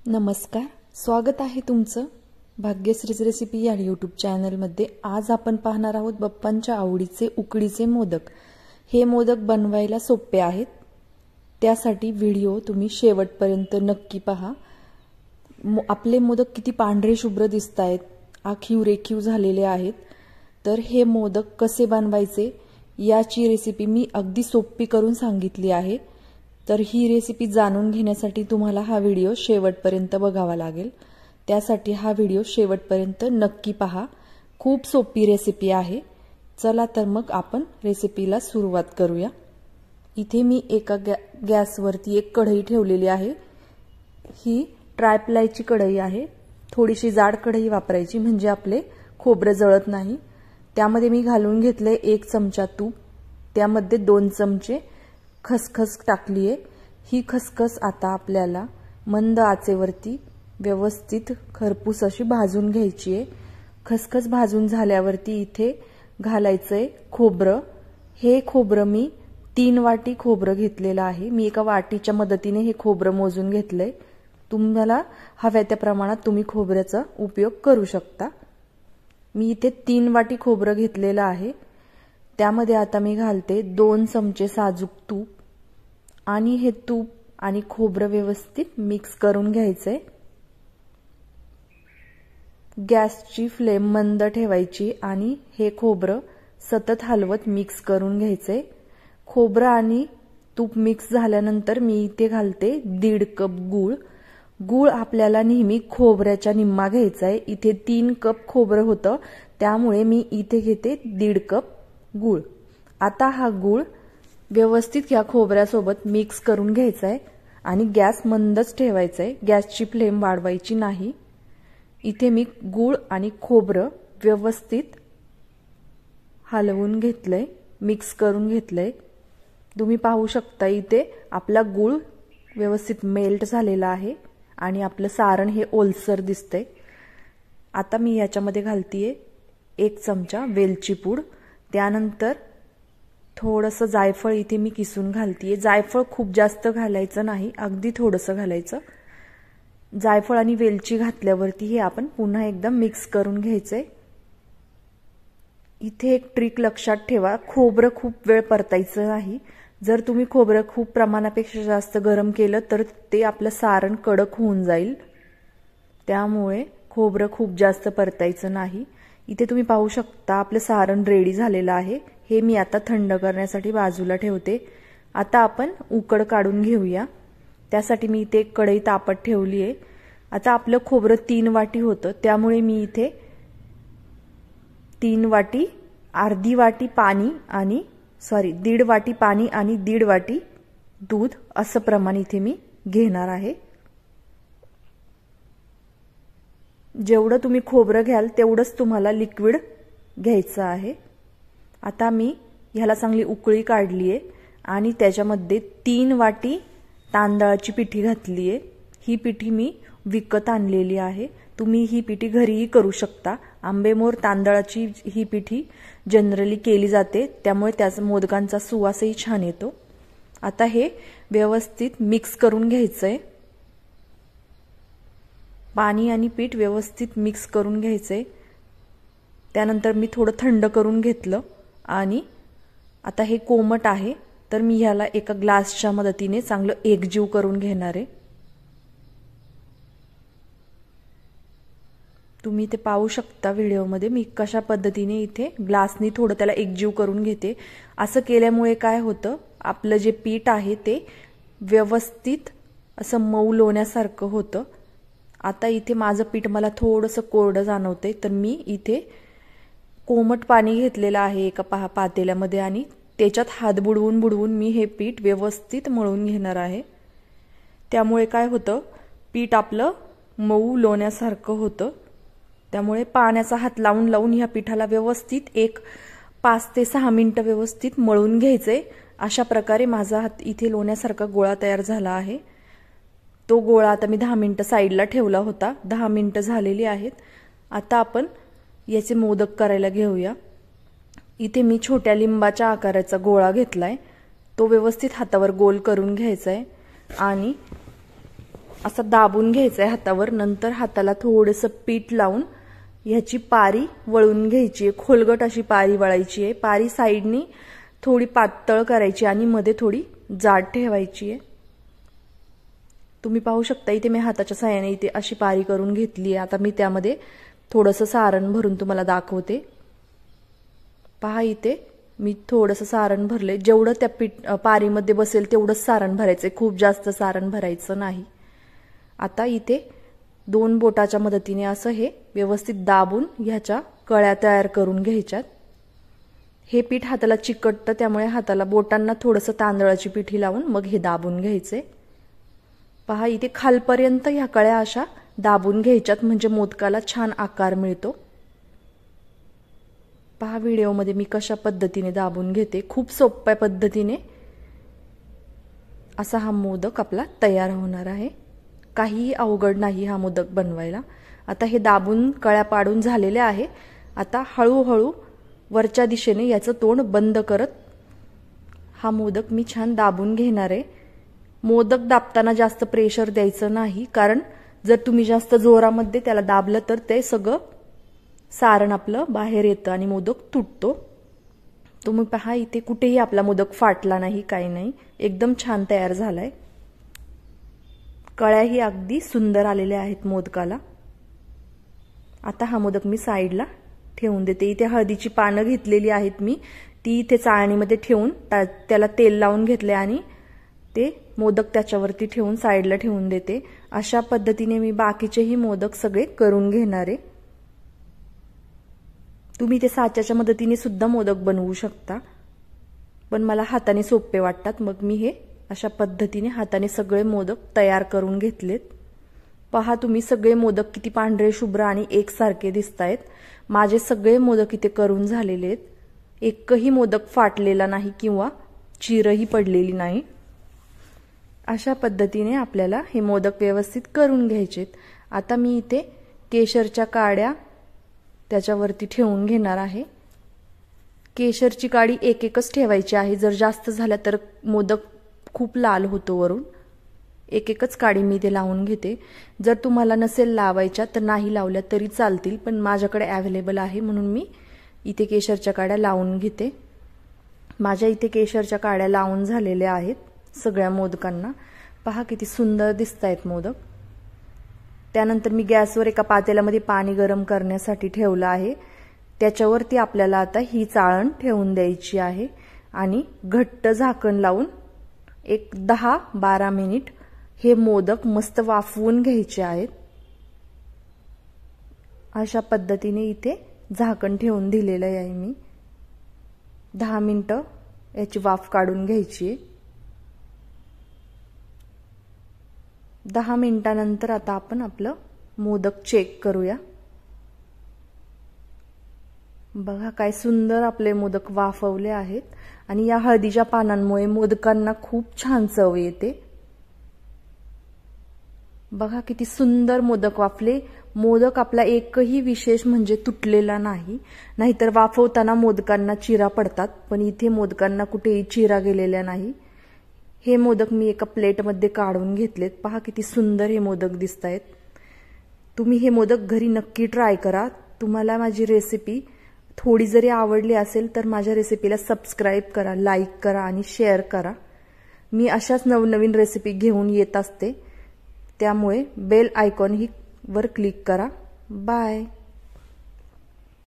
नमस्कार, स्वागत आहे तुमचं भाग्यश्रीज रेसिपी या यूट्यूब चॅनलमध्ये। आज आपण पाहणार आहोत बाप्पांच्या आवडीचे उकडीचे मोदक। हे मोदक बनवायला सोपे आहेत, त्यासाठी व्हिडिओ तुम्ही शेवटपर्यंत नक्की पहा। आपले मोदक किती पांढरे शुभ्र दिसतायत, आखीव रेखीव झालेले आहेत। तर हे मोदक कसे बनवायचे याची रेसिपी मी अगदी सोपी करून सांगितली आहे। तर ही रेसिपी जाणून घेण्यासाठी तुम्हाला हा व्हिडिओ शेवटपर्यंत बघावा लागेल। त्यासाठी हा व्हिडिओ शेवटपर्यंत नक्की पहा। खूप सोपी रेसिपी आहे। चला तर मग आपण रेसिपीला सुरुवात करूया। इथे मी एका गॅसवरती एक कढई ठेवलेली आहे। ही ट्रायप्लायची कढई आहे। थोडीशी जाड कढई वापरायची म्हणजे आपले खोबरं जळत नाही। त्यामध्ये मी घालून घेतले 1 चमचा तूप, त्यामध्ये 2 चमचे खसखस टाकली आहे। ही खसखस आता आपल्याला मंद आचेवरती व्यवस्थित खरपूस अशी भाजून घ्यायची आहे। खसखस भाजून झाल्यावरती इथे घालायचंय खोबरं। हे खोबरं मी 3 वाटी खोबरं घेतलेलं आहे। मी एका वाटीच्या मदतीने हे खोबरं मोजून घेतलंय। तुम्हाला हव्या त्या प्रमाणात तुम्ही खोबऱ्याचा उपयोग करू शकता। मी इथे 3 वाटी खोबरं घेतलेलं आहे। त्यामध्ये आता मी घालते 2 चमचे साजूक तूप आणि हे तूप आणि खोबरं व्यवस्थित मिक्स करून घ्यायचंय। गॅसची फ्लेम मंद ठेवायची आणि हे खोबरं सतत हलवत मिक्स करून घ्यायचंय। खोबरं आणि तूप मिक्स झाल्यानंतर मी इथे घालते 1.5 कप गूळ। गूळ आपल्याला नेहमी खोबऱ्याच्या निम्मा घ्यायचा आहे। इथे 3 कप खोबरं होतं, त्यामुळे मी इथे घेते 1.5 कप गूळ। आता हा गूळ व्यवस्थित या खोबऱ्यासोबत मिक्स करून घ्यायचा आहे आणि गॅस मंदच ठेवायचा आहे। गॅसची फ्लेम वाढवायची नाही। इथे मी गूळ आणि खोबरं व्यवस्थित हलवून घेतलंय, मिक्स करून घेतलंय। तुम्ही पाहू शकता इथे आपला गूळ व्यवस्थित मेल्ट झालेला आहे आणि आपलं सारण हे ओलसर दिसतंय। आता मी याच्यामध्ये घालतीये 1 चमचा वेलची पूड, त्यानंतर थोडंसं जायफळ इथे मी किसून घालतीये। जायफळ खूप जास्त घालायचं नाही, अगदी थोडंसं घालायचं। जायफळ आणि वेलची घातल्यावरती हे आपण पुन्हा एकदा मिक्स करून घ्यायचंय। इथे एक ट्रिक लक्षात ठेवा, खोबरं खूप वेळ परतायचं नाही। जर तुम्ही खोबरं खूप प्रमाणापेक्षा जास्त गरम केलं तर ते आपलं सारण कडक होऊन जाईल। त्यामुळे खोबरं खूप जास्त परतायचं नाही। इथे तुम्ही पाहू शकता आपलं सारण रेडी झालेलं आहे। हे मी आता थंड करण्यासाठी बाजूला ठेवते। आता आपण उकड काढून घेऊया। त्यासाठी मी इथे एक कढई तापत ठेवली आहे। आता आपलं खोबरं 3 वाटी होतं, त्यामुळे मी इथे 3 वाटी, अर्धी वाटी पाणी आणि 1.5 वाटी पाणी आणि 1.5 वाटी दूध असं प्रमाण इथे मी घेणार आहे। जेवढं तुम्ही खोबरं घ्याल तेवढंच तुम्हाला लिक्विड घ्यायचं आहे। आता मी ह्याला चांगली उकळी काढली आहे आणि त्याच्यामध्ये 3 वाटी तांदळाची पिठी घातली आहे। ही पिठी मी विकत आणलेली आहे। तुम्ही ही पिठी घरीही करू शकता। आंबेमोर तांदळाची ही पिठी जनरली केली जाते, त्यामुळे त्याचा मोदकांचा सुवासही छान येतो। आता हे व्यवस्थित मिक्स करून घ्यायचंय। पाणी आणि पीठ व्यवस्थित मिक्स करून घ्यायचंय। त्यानंतर मी थोडं थंड करून घेतलं आणि आता हे कोमट आहे, तर मी ह्याला एका ग्लासच्या मदतीने चांगलं एकजीव करून घेणार आहे। तुम्ही ते पाहू शकता व्हिडिओमध्ये मी कशा पद्धतीने इथे ग्लासनी थोडं त्याला एकजीव करून घेते। असं केल्यामुळे काय होतं, आपलं जे पीठ आहे ते व्यवस्थित असं मऊ लोण्यासारखं होतं। आता इथे माझं पीठ मला थोडंसं कोरडं जाणवतंय, तर मी इथे कोमट पाणी घेतलेलं आहे एका पातेल्यामध्ये आणि त्याच्यात हात बुडवून मी हे पीठ व्यवस्थित मळून घेणार आहे। त्यामुळे काय होतं, पीठ आपलं मऊ लोण्यासारखं होतं। त्यामुळे पाण्याचा हात लावून ह्या पिठाला व्यवस्थित एक 5 ते 6 मिनिटं व्यवस्थित मळून घ्यायचे। अशा प्रकारे माझा हात इथे लोण्यासारखा गोळा तयार झाला आहे। तो गोळा आता मी 10 मिनिटं साईडला ठेवला होता। 10 मिनिटं झालेली आहेत। आता आपण याचे मोदक करायला घेऊया। इथे मी छोट्या लिंबाच्या आकाराचा गोळा घेतलाय। तो व्यवस्थित हातावर गोल करून घ्यायचा आहे आणि असा दाबून घ्यायचा आहे हातावर. नंतर हाताला थोडंसं पीठ लावून ह्याची पारी वळून घ्यायची आहे. खोलगट अशी पारी वळायची आहे. पारी साईडनी थोडी पातळ करायची आणि मध्ये थोडी जाड ठेवायची आहे. तुम्ही पाहू शकता इथे मी हाताच्या साहाय्याने इथे अशी पारी करून घेतली आहे. आता मी त्यामध्ये थोडंसं सारण भरून तुम्हाला दाखवते. पहा इथे मी थोडंसं सारण भरले. जेवढं त्या पारीमध्ये बसेल तेवढंच सारण भरायचंय. खूप जास्त सारण भरायचं नाही. आता इथे 2 बोटाच्या मदतीने असं हे व्यवस्थित दाबून ह्याच्या कळ्या तयार करून घ्यायच्यात. हे पीठ हाताला चिकटतं त्यामुळे हाताला बोटांना थोडंसं तांदळाची पिठी लावून मग हे दाबून घ्यायचे. पहा इथे खालपर्यंत ह्या कळ्या अशा दाबून घ्यायच्यात म्हणजे मोदकाला छान आकार मिळतो. पहा व्हिडिओमध्ये मी कशा पद्धतीने दाबून घेते. खूप सोप्या पद्धतीने असा हा मोदक आपला तयार होणार आहे. काहीही अवघड नाही हा मोदक बनवायला. आता हे दाबून कळ्या पाडून झालेले आहे. आता हळूहळू वरच्या दिशेने याचं तोंड बंद करत हा मोदक मी छान दाबून घेणार आहे. मोदक दाबताना जास्त प्रेशर द्यायचं नाही, कारण जर तुम्ही जास्त जोरामध्ये त्याला दाबलं तर ते सगळं सारण आपलं बाहेर येतं आणि मोदक तुटतो. तुम्ही पहा इथे कुठेही आपला मोदक फाटला नाही, काही नाही, एकदम छान तयार झालाय. कळ्याही अगदी सुंदर आलेल्या आहेत मोदकाला. आता हा मोदक मी साईडला ठेवून देते. इथे हळदीची पानं घेतलेली आहेत मी, ती इथे चाळणीमध्ये ठेवून त्याला तेल लावून घेतले आणि ते मोदक त्याच्यावरती ठेवून साईडला ठेवून देते. अशा पद्धतीने मी बाकीचेही मोदक सगळे करून घेणार आहे. तुम्ही ते साच्याच्या मदतीने सुद्धा मोदक बनवू शकता, पण मला हाताने सोपे वाटतात. मग मी हे अशा पद्धतीने हाताने सगळे मोदक तयार करून घेतलेत. पहा तुम्ही सगळे मोदक किती पांढरे शुभ्र आणि एकसारखे दिसतायत. माझे सगळे मोदक इथे करून झालेले आहेत. एकही मोदक फाटलेला नाही किंवा चिरही पडलेली नाही. अशा पद्धतीने आपल्याला हे मोदक व्यवस्थित करून घ्यायचेत. आता मी इथे केशरच्या काड्या त्याच्यावरती ठेवून घेणार आहे. केशरची काडी एकच ठेवायची आहे. जर जास्त झाल्या तर मोदक खूप लाल होतो वरून. एकच काडी मी इथे लावून घेते. जर तुम्हाला नसेल लावायच्या तर नाही लावल्या तरी चालतील, पण माझ्याकडे अवेलेबल आहे म्हणून मी इथे केशरच्या काड्या लावून घेते. माझ्या इथे केशरच्या काड्या लावून झालेल्या आहेत सगळ्या मोदकांना. पहा किती सुंदर दिसतायत मोदक. त्यानंतर मी गॅसवर एका पातेल्यामध्ये पाणी गरम करण्यासाठी ठेवलं आहे. त्याच्यावरती आपल्याला आता ही चाळण ठेवून द्यायची आहे आणि घट्ट झाकण लावून एक 10-12 मिनिट हे मोदक मस्त वाफवून घ्यायचे आहेत. अशा पद्धतीने इथे झाकण ठेवून दिलेलं आहे मी. 10 मिनिटं याची वाफ काढून घ्यायची आहे. 10 मिनिटानंतर आता आपण आपलं मोदक चेक करूया. बघा काय सुंदर आपले मोदक वाफवले आहेत आणि या हळदीच्या पानांमुळे मोदकांना खूप छान चव येते. बघा किती सुंदर मोदक वाफले. मोदक आपला एकही विशेष म्हणजे तुटलेला नाही, नाहीतर वाफवताना मोदकांना चिरा पडतात, पण इथे मोदकांना कुठेही चिरा गेलेला नाही. हे मोदक मी एका प्लेटमध्ये काढून घेतलेत. पहा किती सुंदर हे मोदक दिसतायत. तुम्ही हे मोदक घरी नक्की ट्राय करा. तुम्हाला माझी रेसिपी थोडी जरी आवडली असेल तर माझ्या रेसिपीला सबस्क्राईब करा, लाईक करा आणि शेअर करा. मी अशाच नवनवीन रेसिपी घेऊन येत असते, त्यामुळे बेल आयकॉन वर क्लिक करा. बाय.